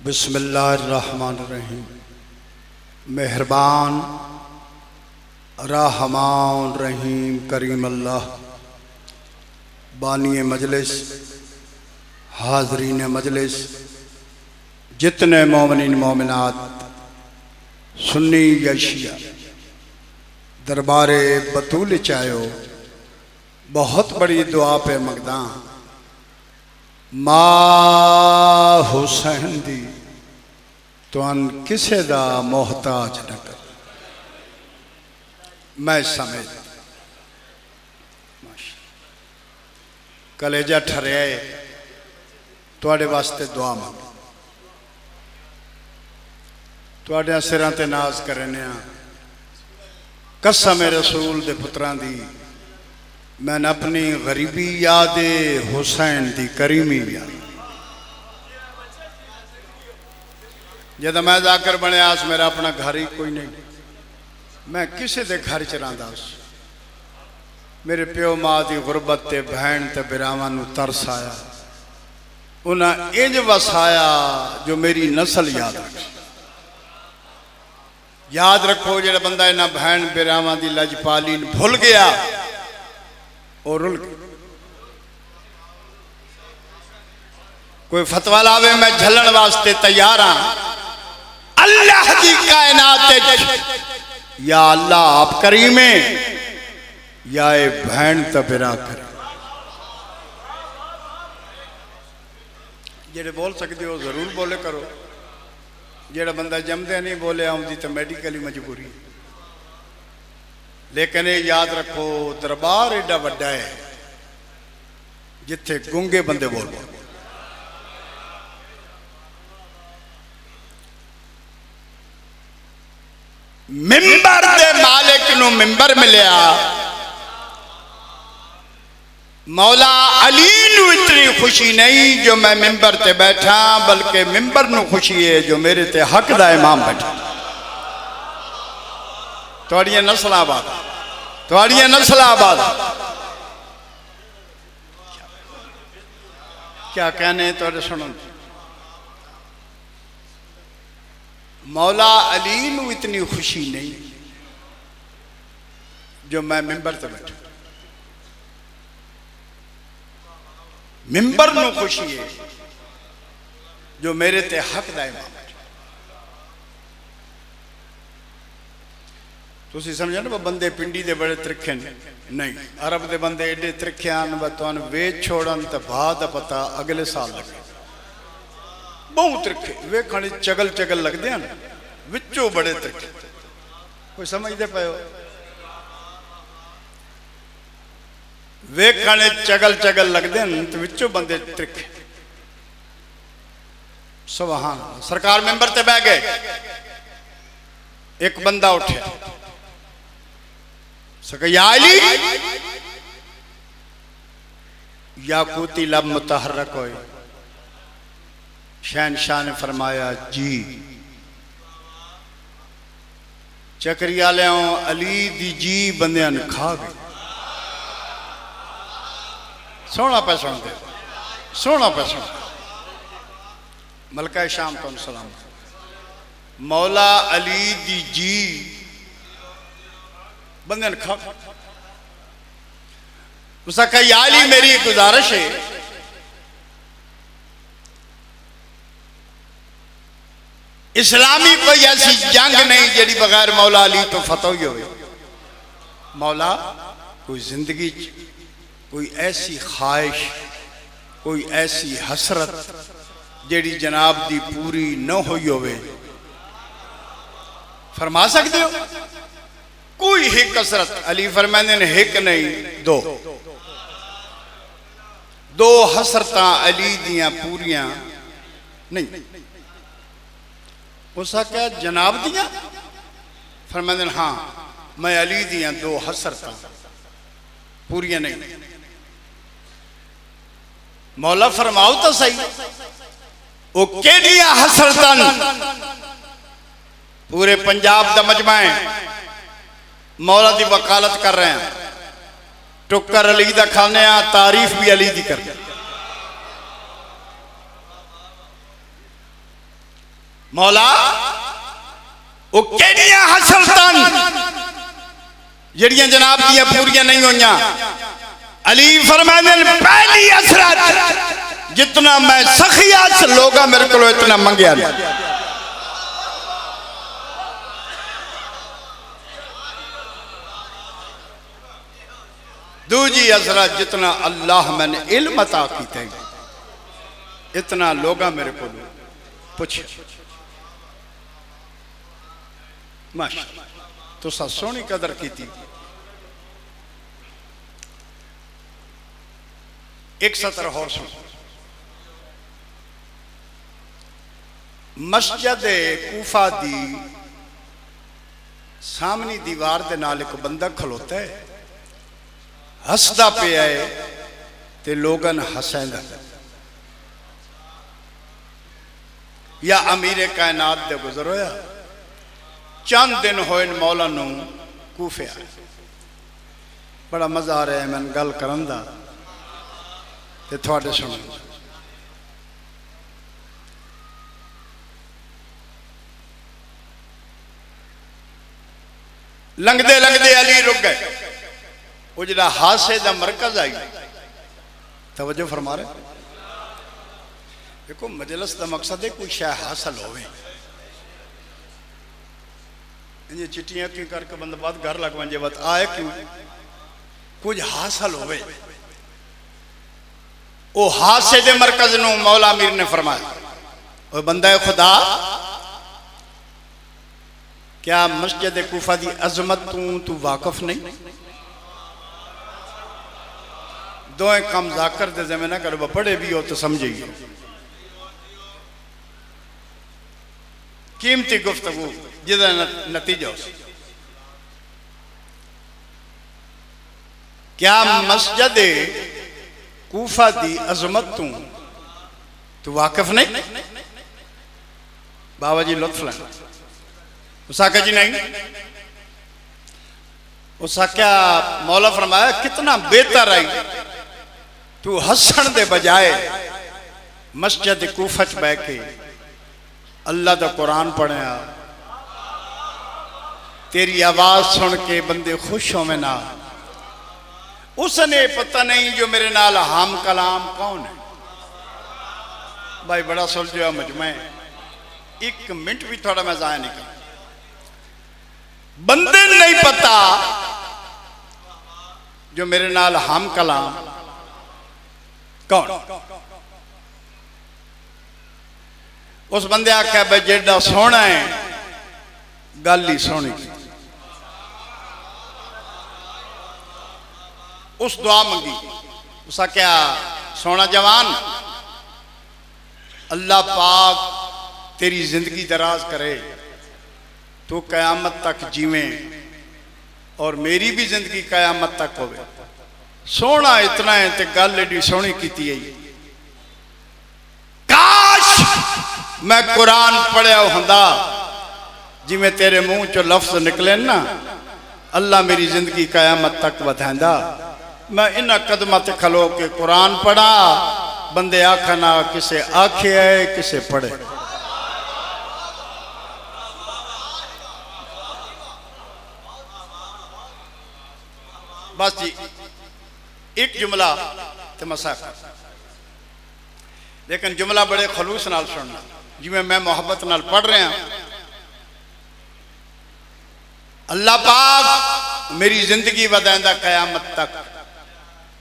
बिस्मिल्लाहिर्रहमानिर्रहीम। मेहरबान रहमान रहीम करीम अल्लाह। बानी मजलिस, हाजरीन मजलिस, जितने मोमिनीन मोमिनात, सुन्नी या शिया, दरबारे बतूल चायो बहुत बड़ी दुआ पे मंगदा। मां हुसैन दी तुहान किसे दा मोहताज न कर। मैं समझ कलेजा ठरिया तुहाडे वास्ते दुआ मंग, तुहाडे सिरां ते नाज करने। कसम रसूल दे पुत्रां दी, मैंने अपनी गरीबी याद हुसैन दी करीमी याद। जब मैं जाकर बनया मेरा अपना घर ही कोई नहीं, मैं किसी दे घर च रहा। मेरे प्यो माँ की गुरबत ते बहन ते बिरावां नूं तरस आया। उन्हें इंज वसाया जो मेरी नस्ल याद रखे। याद रखो जो बंदा इन्हां बहन बिरावां की लजपाली भुल गया और रुल गया। कोई फतवा लावे मैं झलन वास्ते तैयार हाँ। अल्लाह की कायनात या अल्लाह आप करीमे या ए बहन तबिरा करे। जेड़े बोल सकते हो जरूर बोले करो। जेड़ा बंदा जमदे नहीं बोले आउंदी तो मेडिकली मजबूरी। लेकिन ये याद रखो दरबार एडा वड्डा है जिथे गूंगे बंदे बोल बोल। मिंबर दे मालिक नूं मिंबर मिलिया। मौला अली नूं इतनी खुशी नहीं जो मैं मिंबर ते बैठा, बल्कि मिंबर नूं खुशी है जो मेरे ते हक दा इमाम बैठा। थोड़ियां नस्लां आबाद, थोड़ियां नस्लां आबाद। क्या कहने थोड़े सुनो। मौला अली नूं इतनी खुशी नहीं जो मैं मिंबर ते बैठा। मिंबर नूं खुशी है जो मेरे ते हक दा इमाम। तुसी समझो ना बंदे पिंडी दे बड़े त्रिखे नहीं, अरब दे बंदे एडे त्रिखे आन तुहानू वेच छोड़न तो बाद पता अगले साल लगे। बहुत त्रिखे वेखण चगल चगल लगते हैं, विचों बड़े त्रिखे। कोई समझते पे हो? वेखण चगल चगल लगते हैं तो विचों बंदे त्रिखे। सुभान अल्लाह। सरकार मेंबर ते बह गए, एक बंदा उठा सकयाली याकूती लब मुतहरक होए। शहनशाह ने फरमाया जी चकरिया लियाओ। अली दी जी बंदियां ने खा गई। सोना पे सुन दे, सोना पे सुन। मलका शाम तो सलाम। मौला अली दी जी बंदे ने खा। उसका कहा याली मेरी गुजारिश है, इस्लामी कोई ऐसी जंग नहीं जेड़ी बगैर मौला अली तो फतह ही हो। मौला कोई जिंदगी कोई ऐसी ख्वाहिश, कोई ऐसी हसरत जेड़ी जनाब दी पूरी न हुई होवे फरमा सकते हो? कोई एक कसरत। अली फरमाते ने एक नहीं दो, दो हसरत अली दियां पूरियां नहीं। उसका क्या जनाब दियां? फरमाते हाँ मैं अली दियां दो हसरत पूरियां नहीं। मौला फरमाओ तो सही वो केड़ियां हसरतन? पूरे पंजाब दा मजमा है, मौला की वकालत कर रहे हैं। टुक्कर अली दा खाने, तारीफ भी अली दी कर। मौला वो केड़ियां हसरतां जड़ियां जनाब दियां पूरियां नहीं होइयां। अली फरमाते हैं पहली हसरत जितना मैं सखिया से लोगा मेरे को इतना मंगया नहीं। दूजी हसरत जितना अल्लाह मैंने इल्म अता कीता इतना लोगा मेरे को पूछ। माशाअल्लाह तुसा सोहनी कदर की। एक सतर होर सुन। मस्जिद कूफा दी सामनी दीवार दे नाल एक बंदा खलोता है, हसदा पिया है ते लोगन हसैंदा। या अमीर कायनात दे गुजर होया चंद दिन होए मौला नूं कूफे आए। बड़ा मजा आ रहा है मैंने गल करन दा ते थोड़े सुन। लंघदे लंघदे अली रुक गए। वो जरा हादसे का मरकज आई तवज्जो फरमा रहे। देखो मजलिस का मकसद है कोई शय हासिल होवे। ये चिट्ठियां क्यों करके बंदा बाद घर लग वजे बात आए क्यों कुछ हासिल होवे। वो हादसे के मरकज नूं मौला अमीर ने फरमाया वो बंदा खुदा क्या मस्जिद कूफा की अजमत तू वाकफ नहीं। दोए कम जाकर दे जमे ना करो पढ़े भी हो तो समझिए। कीमती गुफ्तगू जिदा नतीजा हो। क्या मस्जिद कूफा दी अजमत तू वाकिफ नहीं। बाबा जी लुत्फ लें। उसाका जी नहीं। उसाका मौला फरमाया कितना बेहतर आई तू हसन दे बजाय मस्जिद कूफा च बह के अल्लाह का कुरान पढ़िया। तेरी आवाज सुन के बंदे खुश होवे ना। उसने पता नहीं जो मेरे नाल हम कलाम कौन है। भाई बड़ा सुलझा मजमा है। एक मिनट भी थोड़ा मैं जाया नहीं कर। बंदे नहीं पता जो मेरे नाल हम कलाम कौन। उस बंदे आख्या भाई जेड़ा सोहना है गल ही सोहनी। उस दुआ मंगी। उस आख्या सोना जवान अल्लाह पाक तेरी जिंदगी दराज करे तो कयामत तक जीवे और मेरी भी जिंदगी कयामत तक होवे। सोना इतना है तो गल एडी सोहनी की है। काश मैं कुरान पढ़िया होंदा जिमें तेरे मुंह चो लफ्ज निकले ना अल्लाह मेरी जिंदगी कयामत तक वधांदा। मैं इन्हां कदमां ते खलो के कुरान पढ़ा बंदे आखा ना किसे आखे है किसे पढ़े। बस जी एक जुमला तो मसाक लेकिन जुमला बड़े खलूस नाल सुनना जिमें मैं मोहब्बत नाल पढ़ रहा। अल्लाह पाक मेरी जिंदगी वधांदा कयामत तक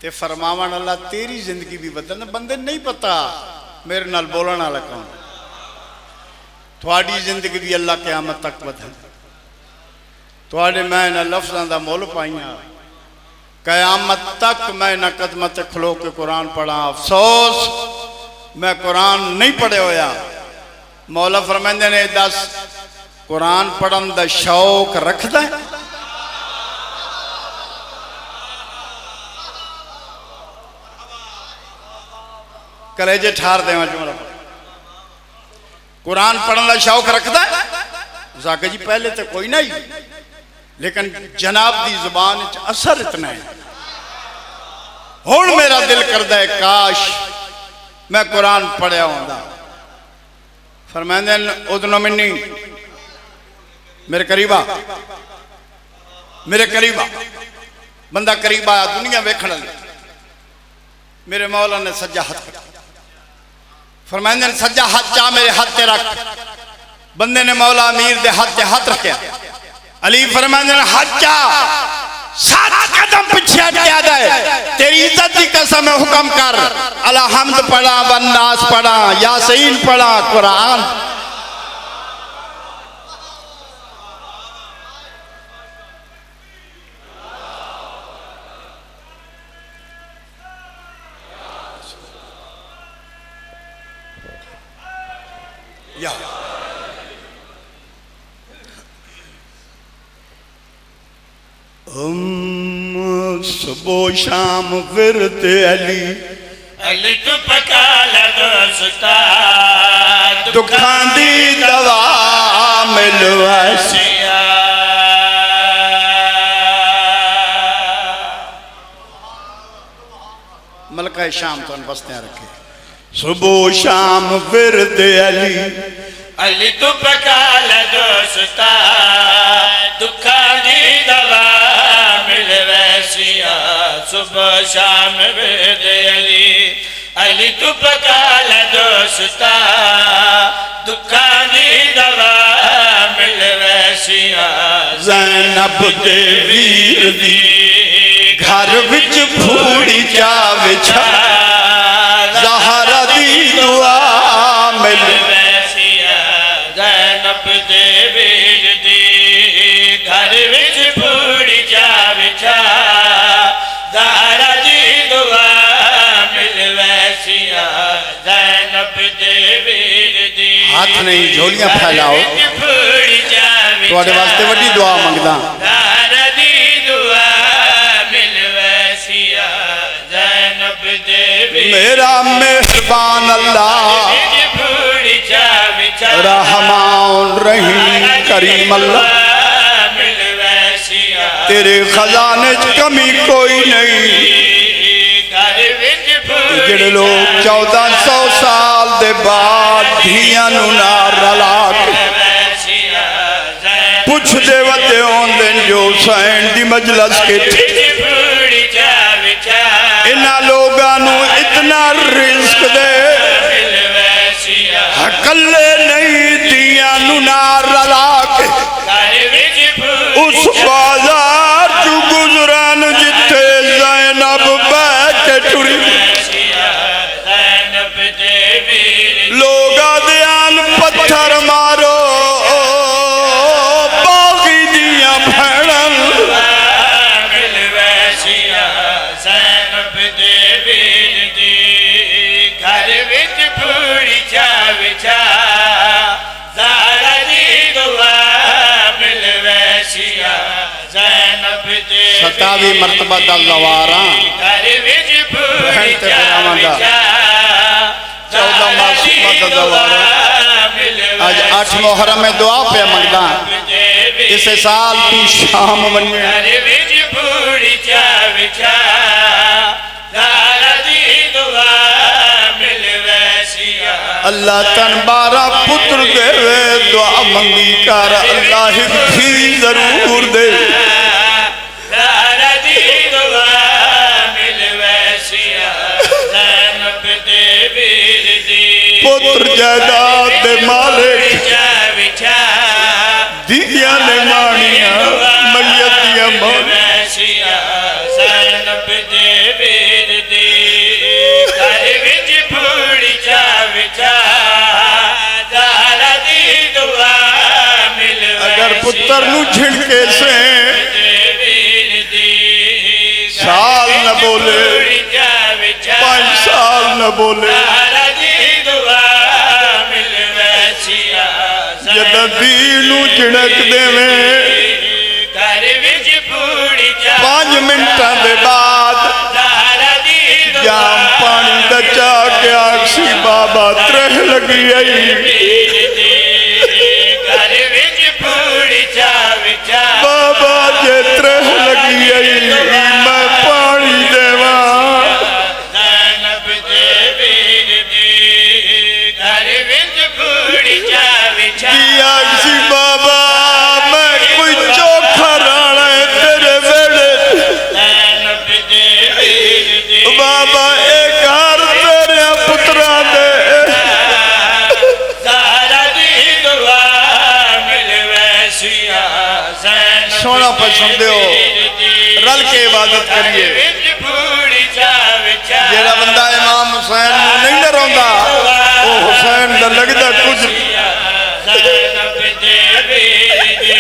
ते फरमावन अल्लाह तेरी जिंदगी भी वधांदा। बंदे नहीं पता मेरे नाल बोलने वाला कौन। थोड़ी जिंदगी भी अल्लाह कयामत तक वधांदा। थोड़े मैं इन्हां लफ्ज़ां दा मुल पाइया कयामत तक मैं इन्हां कदमां ते खलो के कुरान पढ़ा। अफसोस मैं कुरान नहीं पढ़े होया। मौला फरमांदे ने दस कुरान पढ़न दा शौक रखदा है। कलेजे ठार देवा जुमला कुरान पढ़न का शौक रखता है। जाके जी पहले तो कोई नहीं लेकिन जनाब की जुबान असर इतना है। हुण मेरा दिल करता है काश मैं कुरान पढ़िया होंदा। फरमाते उदनो मिन्नी मेरे करीबा मेरे करीबा बंदा करीब आया दुनिया वेखण मेरे मौला ने सज्जा हाथ फरमाते सज्जा हाथ चा मेरे हाथ ते रख बंदे ने मौला अमीर दे हाथ रखा अली फरमाते हाथ चा 7 कदम पीछे हटिया जाए तेरी इज्जत की कसम हुक्म कर अला हम्द पढ़ा वन्नास पढ़ा यासीन पढ़ा कुरान या सुबह शाम विरद अली अली तू पका लगोसता दुखां दी दवा मिलवासिया मलका शाम तो बस्तियां रखे सुबह शाम विरद अली तू पका लगोसता दुखां दी दवा मिलवासिया सुबह शाम विरद अली तू पका लगोसता दुखां दी दवा मिलवासिया ज़ैनब दे वीर दी घर विच फूड़ी चा विछा ज़हरा दी दुआ मिलवासिया ज़ैनब दे वीर दी घर विच फूड़ी चा विछा ज़हरा दी दुआ मिलवासिया ज़ैनब दे वीर दी हाथ नहीं झोलियां फैलाओ थोड़े वास्ते वड्डी दुआ मंगदा ज़हरा दी दुआ मिलवासिया ज़ैनब दे वीर मेरा मेहरबान अल्लाह रहमान रहीम करीम अल्लाह तेरे खजाने च कमी कोई नहीं जेड़े लोग 1400 साल दे बाद धियां नू नाल रला पुछ दे वते आंदे जो हुसैन दी मजलिस के इन्हां लोगां नू इतना रिज़्क दे हकले नहीं दिया नू नाल रला के उस बाजार चू गुजरन जिथे ज़ैनब बैठ टुरी लोग आदियान पत्थर मारो बागी दिया भैणन घर विच फूड़ी चा विछा ज़हरा दी दुआ मिलवासिया ज़ैनब दे 27 मरतबा दा गवारा घर विच फूड़ी चा विछा 14 मासूमा दा गवारा आज 8 मुहर्रम में दुआ पे मंगदा इस साल तू शाम वने घर विच फूड़ी चा विछा ज़हरा दी दुआ मिलवासिया अल्लाह तन 12 पुत्र देवे दुआ मंगी कर अल्लाह हिक थी जरूर दे ज़हरा दी दुआ मिलवासिया ज़ैनब दे वीर दी पुत्र जायदाद दे मालिक विछा दिया ने मानिया मैयत दिया मिलवासिया ज़ैनब दे वीर दी घर विच फूड़ी चा विछा ज़हरा दी दुआ मिलवासिया अगर पुत्र नू झिड़के से साल न बोले 5 साल न बोले जद दीनू झिड़क देवे 5 मिनटा दे बाद जाम पानी दा चा के आखसी बाबा त्रह लगी आई बाबा जे त्रह लगी आई मैं पानी देवा ज़ैनब दे वीर दी घर विच फूड़ी फूड़ी चा विचा दिया किसी बाबा मैं कोई चोखा राणा है तेरे बेड़े ज़ैनब दे वीर दी बाबा एक घर तेरे पुत्रा दे ज़हरा दी दुआ मिल वैसिया ज़ैनब सोना पसंद हो रल के इबादत करिए जेड़ा बंदा इमाम हुसैन नहीं ना रोंदा वो हुसैन दा लगदा कुछ ज़ैनब दे वीर दी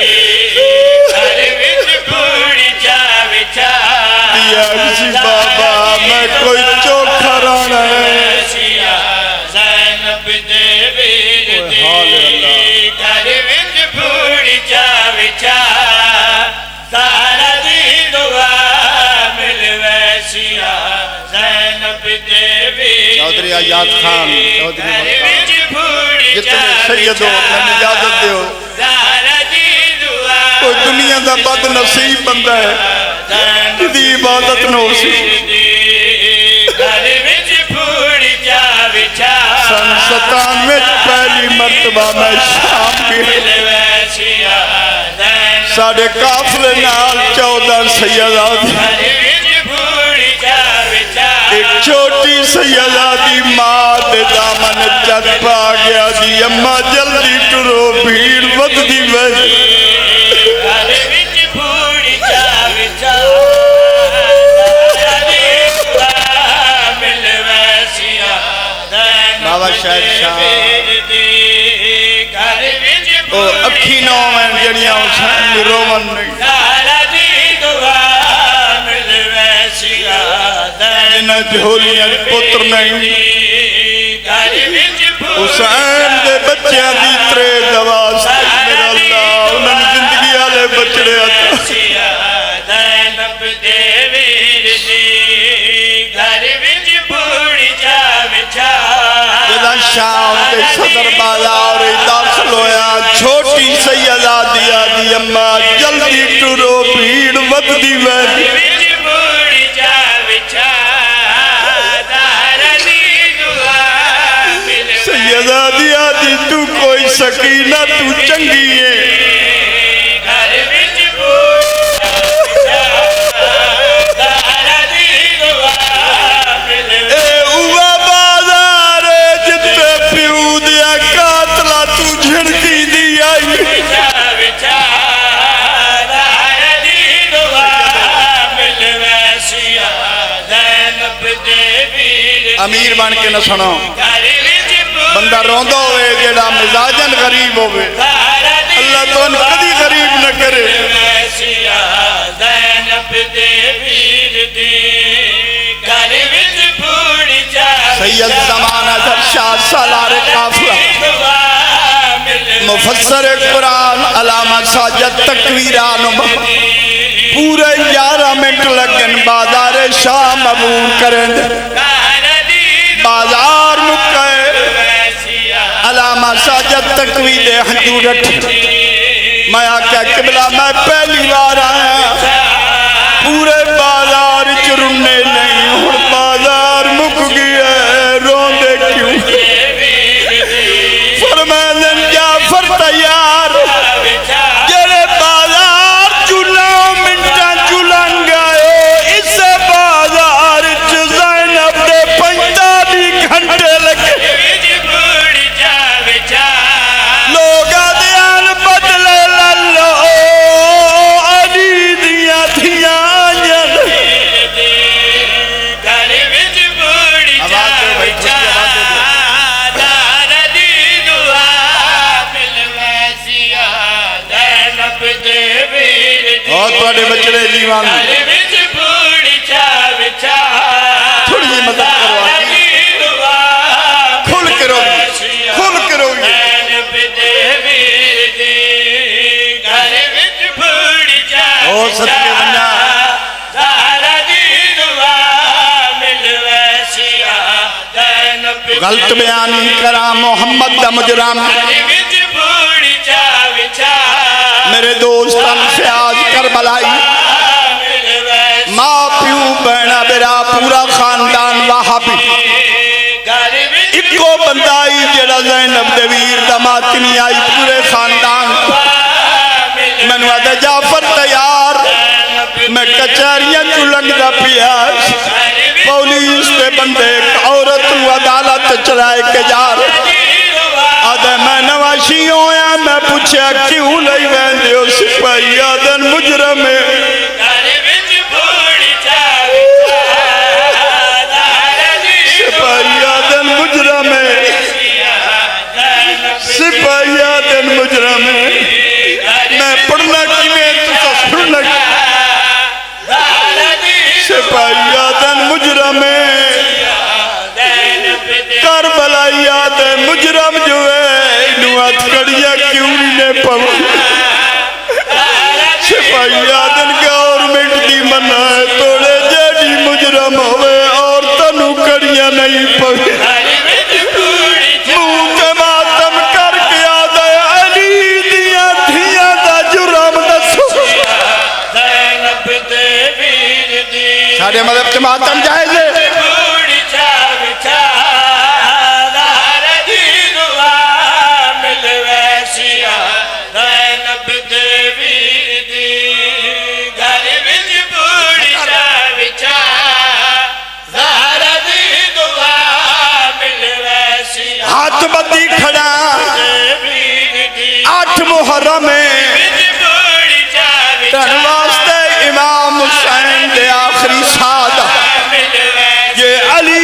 घर विच फूड़ी चा विचा दिया किसी बाबा मैं कोई चोखा राणा है ज़ैनब दे वीर दी घर विच फूड़ी चा विचा ज़हरा दी दुआ मिल वैसिया ज़ैनब दे वीर चौधरी आजाद खान चौधरी घर विच फूड़ी जितने चा सैयद हो मैंने इजाजत दो ज़हरा दी दुआ कोई दुनिया का बद नसीब बंदा है जिदी इबादत न हो सी घर विच फूड़ी चा विचा सन 97 पहली मर्तबा मैं शाम गया वैसिया साढ़े काफले नाल 14 सैयदात एक छोटी सैयदादी मां दे दामन चढ़ पा गया जी अम्मा जल्दी टुरो भीड़ वधदी वह बाबा शायद शाह ओ अखी नौ में जड़ियां हुसैन रोवन नहीं जिन्हें झोलियां पुत्र नहीं हुसैन दे बच्चों की त्रे दवास मेरा अल्लाह उन्होंने जिंदगी वाले बचड़े शाम के सदर बाजार दाखिल होया छोटी सैयदा दिया दी अम्मा जल्दी टुरो भीड़ वधदी वह सैयदा दिया दी तू कोई सकीना तू चंगी है अमीर बन के न सुनो बंदा रोंदा होवे जेड़ा मिजाजन गरीब होवे अल्लाह तो कदी गरीब न करे सैयद ज़माना दरशाद सालारे काफिला मुफस्सर कुरान अलामा साजद तकवीरान पूरे 11 मिनट लगन बाजार शाह मबूर करें बाजार मुक्के अलामा साजद तकवी दे हजूरत मैं आख्या किबला मैं पहली बार आया पूरे बाजार च रुन्ने नहीं हुण बाजार मुक गया रोंदे क्यों फरमाने जाफर तैयार जेड़े बाजार चु 9 मिनट चु लंघ गए इस बाजार च ज़ैनब दे 45 घंटे लगे लोग ध्यान बदले लो अली दिया थिया थोड़े बचड़े जीवन थोड़ी जी मदद करो खुल के रोगी ओ सत्य बन्ना गलत बयान नहीं करा मोहम्मद दा मुजराम मेरे दोस्त फयाज करबलाई माँ प्यू बहना मेरा पूरा खानदान वहाबी घर विच इको बंदा ही जेड़ा ज़ैनब दे वीर दा मातमी आई पूरे खानदान मैनू आदे जाफर तैयार मैं कचहरियां चू लंघदा पिया पुलिस दे बंदे औरत नू अदालत चलाए के जा रहे आदे मैं नवाशी होया मैं पूछया क्यों नहीं वेंदे हो सिपाही आदन मुजरम है घर विच बूढ़ी चाल सिपाही आदन मुजरम है सिपाही आदन मुजरम है मैं पढ़ना किवें तुसा सुनना सिपाही आदन मुजरम है करबलाई आदे मुजरम जो है इनू हथकड़िया क्यों ने पव सिपाही आदन गवर्नमेंट दी मना है तोड़े जेडी मुजरम होवे और तनु कड़िया नहीं पवे मुंह ते मातम करके आदे अली दिया धिया दा जुर्म दसो ज़ैनब दे वीर दी सारे मतलब ते मातम जायज है बूढ़ी चाल दी दुआ मिल वैसिया ज़ैनब दे वीर दी घर विच बूढ़ी चाल दी दुआ मिल वैसिया हाथ बदी खड़ा वीर दी 8 मुहर्रम है बूढ़ी चाल तन वास्ते इमाम हुसैन दे आखिरी सादा मिल वैसिया ये अली